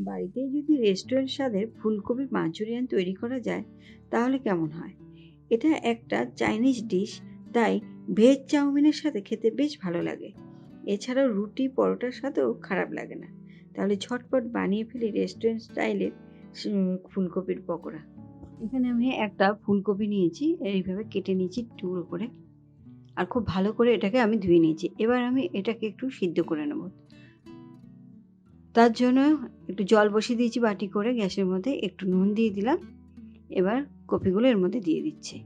বাড়িতে যদি রেস্টুরেন্ট স্বাদের ফুলকপি মাঞ্চুরিয়ান তৈরি করা যায় তাহলে কেমন হয়? এটা একটা চাইনিজ ডিশ, তাই ভেজ চাউমিনের সাথে খেতে বেশ ভালো লাগে। এছাড়াও রুটি পরোটার সাথেও খারাপ লাগে না। তাহলে ঝটপট বানিয়ে ফেলি রেস্টুরেন্ট স্টাইলের ফুলকপির পকোড়া। এখানে আমি একটা ফুলকপি নিয়েছি, এইভাবে কেটে নিয়েছি টুকরো করে, আর খুব ভালো করে এটাকে আমি ধুয়ে নিয়েছি। এবার আমি এটাকে একটু সিদ্ধ করে নেব। তার জন্য একটু জল বসিয়ে দিয়েছি বাটি করে গ্যাসের মধ্যে, একটু নুন দিয়ে দিলাম। এবার কপিগুলো এর মধ্যে দিয়ে দিচ্ছি।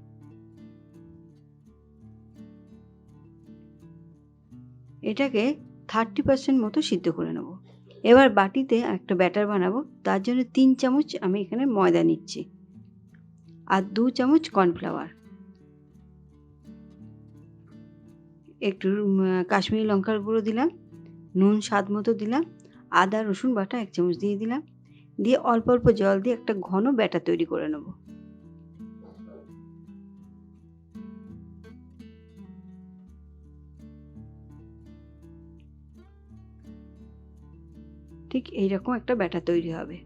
এটাকে 30% মতো সিদ্ধ করে নেব। এবার বাটিতে একটা ব্যাটার বানাবো, তার জন্য 3 চামচ আমি এখানে ময়দা নিচ্ছি আর 2 চামচ কর্নফ্লাওয়ার, একটু কাশ্মীরি লঙ্কার গুঁড়ো দিলাম, নুন স্বাদ মতো দিলাম, আদা রসুন বাটা 1 চামচ দিয়ে দিলাম, দিয়ে অল্প অল্প জল দিয়ে একটা ঘন ব্যাটার তৈরি করে নেব। ঠিক এইরকম একটা ব্যাটার তৈরি হবে।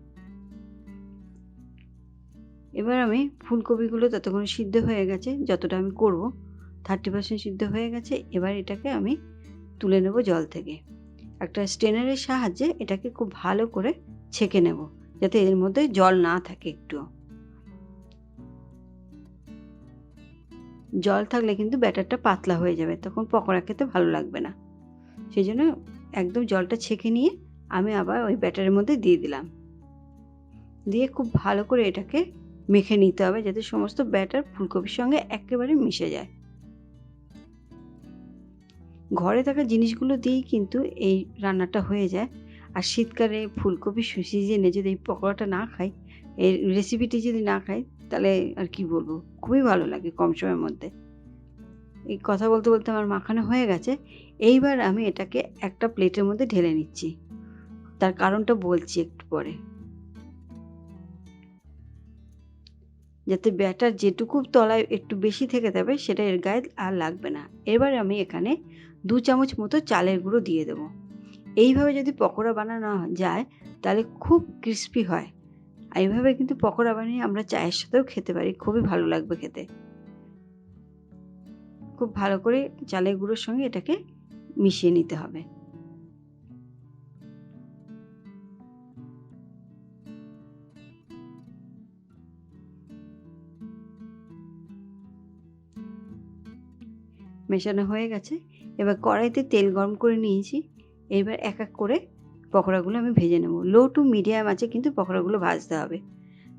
এবার আমি ফুলকপিগুলো ততক্ষণে সিদ্ধ হয়ে গেছে, যতটা আমি করব 30% সিদ্ধ হয়ে গেছে। এবার এটাকে আমি তুলে নেব জল থেকে। একটা স্ট্রেনারের সাহায্যে এটাকে খুব ভালো করে ছেঁকে নেব, যাতে এর মধ্যে জল না থাকে একটুও। জল থাকলে কিন্তু ব্যাটারটা পাতলা হয়ে যাবে, তখন পকোড়া খেতে ভালো লাগবে না। সেই জন্য একদম জলটা ছেঁকে নিয়ে আমি আবার ওই ব্যাটারের মধ্যে দিয়ে দিলাম। দিয়ে খুব ভালো করে এটাকে মেখে নিতে হবে, যাতে সমস্ত ব্যাটার ফুলকপির সঙ্গে একেবারে মিশে যায়। ঘরে থাকা জিনিসগুলো দিয়েই কিন্তু এই রান্নাটা হয়ে যায়। আর শীতকালে ফুলকপি সিজনে যদি এই পকোড়াটা না খাই, এই রেসিপিটি যদি না খাই, তাহলে আর কি বলবো, খুবই ভালো লাগে কম সময়ের মধ্যে। এই কথা বলতে বলতে আমার মাখানো হয়ে গেছে। এইবার আমি এটাকে একটা প্লেটের মধ্যে ঢেলে নিচ্ছি। তার কারণটা বলছি একটু পরে। যাতে ব্যাটার যেটুকু তলায় একটু বেশি থেকে যাবে, সেটা এর গায়ে আর লাগবে না। এবার আমি এখানে 2 চামচ মতো চালের গুঁড়ো দিয়ে দেবো। এইভাবে যদি পকোড়া বানানো যায় তাহলে খুব ক্রিস্পি হয়। আর এইভাবে কিন্তু পকোড়া বানিয়ে আমরা চায়ের সাথেও খেতে পারি, খুবই ভালো লাগবে খেতে। খুব ভালো করে চালের গুঁড়োর সঙ্গে এটাকে মিশিয়ে নিতে হবে। মেশানো হয়ে গেছে। এবার কড়াইতে তেল গরম করে নিয়েছি। এবার এক এক করে পকোড়াগুলো আমি ভেজে নেব। লো টু মিডিয়াম আঁচে কিন্তু পকোড়াগুলো ভাজতে হবে,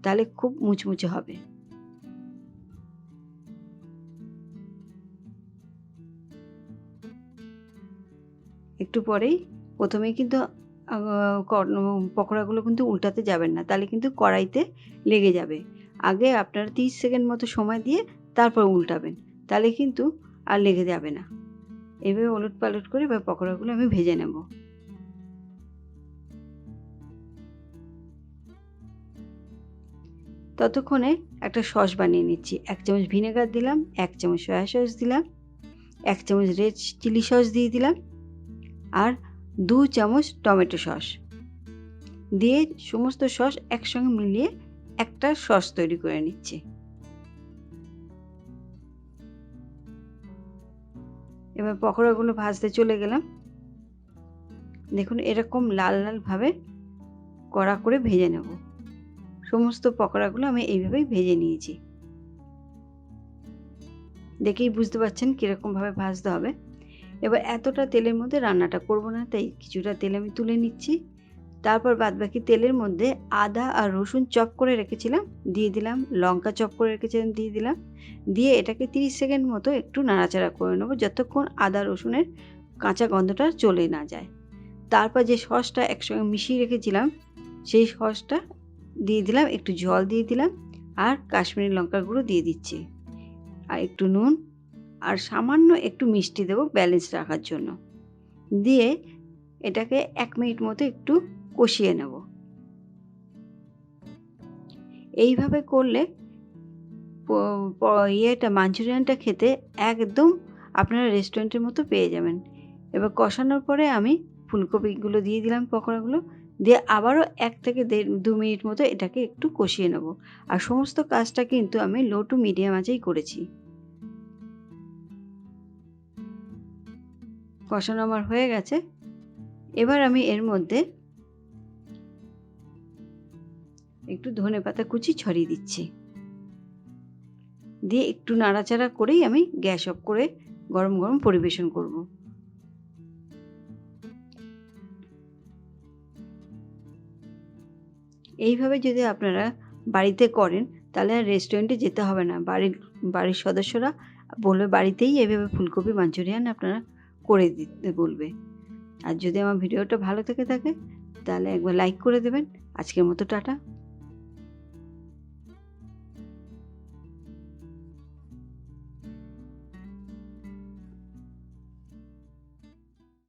তাহলে খুব মুচমুচে হবে। একটু পরেই প্রথমেই কিন্তু পকোড়াগুলো কিন্তু উল্টাতে যাবেন না, তাহলে কিন্তু কড়াইতে লেগে যাবে। আগে আপনারা 30 সেকেন্ড মতো সময় দিয়ে তারপর উল্টাবেন, তাহলে কিন্তু আর লেগে যাবে না। এভাবে ওলট পালট করে এবার পকোড়াগুলো আমি ভেজে নেব। ততক্ষণে একটা সস বানিয়ে নিচ্ছি। 1 চামচ ভিনেগার দিলাম, 1 চামচ সয়া সস দিলাম, 1 চামচ রেড চিলি সস দিয়ে দিলাম, আর 2 চামচ টমেটো সস দিয়ে সমস্ত সস একসঙ্গে মিলিয়ে একটা সস তৈরি করে নিচ্ছি। এবার পকোড়াগুলো ভাজতে চলে গেলাম। দেখুন এরকম লাল লাল ভাবে কড়া করে ভেজে নেব। সমস্ত পকোড়াগুলো আমি এইভাবেই ভেজে নিয়েছি। দেখেই বুঝতে পারছেন কীরকম ভাবে ভাজতে হবে। এবার এতটা তেলের মধ্যে রান্নাটা করব না, তাই কিছুটা তেল আমি তুলে নিচ্ছি। তারপর বাদবাকি তেলের মধ্যে আদা আর রসুন চপ করে রেখেছিলাম দিয়ে দিলাম, লঙ্কা চপ করে রেখেছিলাম দিয়ে দিলাম, দিয়ে এটাকে 30 সেকেন্ড মতো একটু নাড়াচাড়া করে নেব, যতক্ষণ আদা রসুনের কাঁচা গন্ধটা চলে না যায়। তারপর যে সসটা একসঙ্গে মিশিয়ে রেখেছিলাম, সেই সসটা দিয়ে দিলাম, একটু জল দিয়ে দিলাম, আর কাশ্মীরি লঙ্কার গুঁড়ো দিয়ে দিচ্ছি, আর একটু নুন, আর সামান্য একটু মিষ্টি দেবো ব্যালেন্স রাখার জন্য। দিয়ে এটাকে 1 মিনিট মতো একটু কষিয়ে নেব। এইভাবে করলে মাঞ্চুরিয়ানটা খেতে একদম আপনারা রেস্টুরেন্টের মতো পেয়ে যাবেন। এবার কষানোর পরে আমি ফুলকপিগুলো দিয়ে দিলাম, পকোড়াগুলো দিয়ে আবারও 1 থেকে 2 মিনিট মতো এটাকে একটু কষিয়ে নেব। আর সমস্ত কাজটা কিন্তু আমি লো টু মিডিয়াম আঁচেই করেছি। কষানো আমার হয়ে গেছে। এবার আমি এর মধ্যে একটু ধনেপাতা কুচি ছড়িয়ে দিচ্ছি, দিয়ে একটু নাড়াচাড়া করেই আমি গ্যাস অফ করে গরম গরম পরিবেশন করব। এইভাবে যদি আপনারা বাড়িতে করেন তাহলে আর রেস্টুরেন্টে যেতে হবে না। বাড়ির সদস্যরা বলবে বাড়িতেই এভাবে ফুলকপি মাঞ্চুরিয়ান আপনারা করে দিতে বলবে। আর যদি আমার ভিডিওটা ভালো থেকে থাকে তাহলে একবার লাইক করে দেবেন। আজকের মতো টাটা।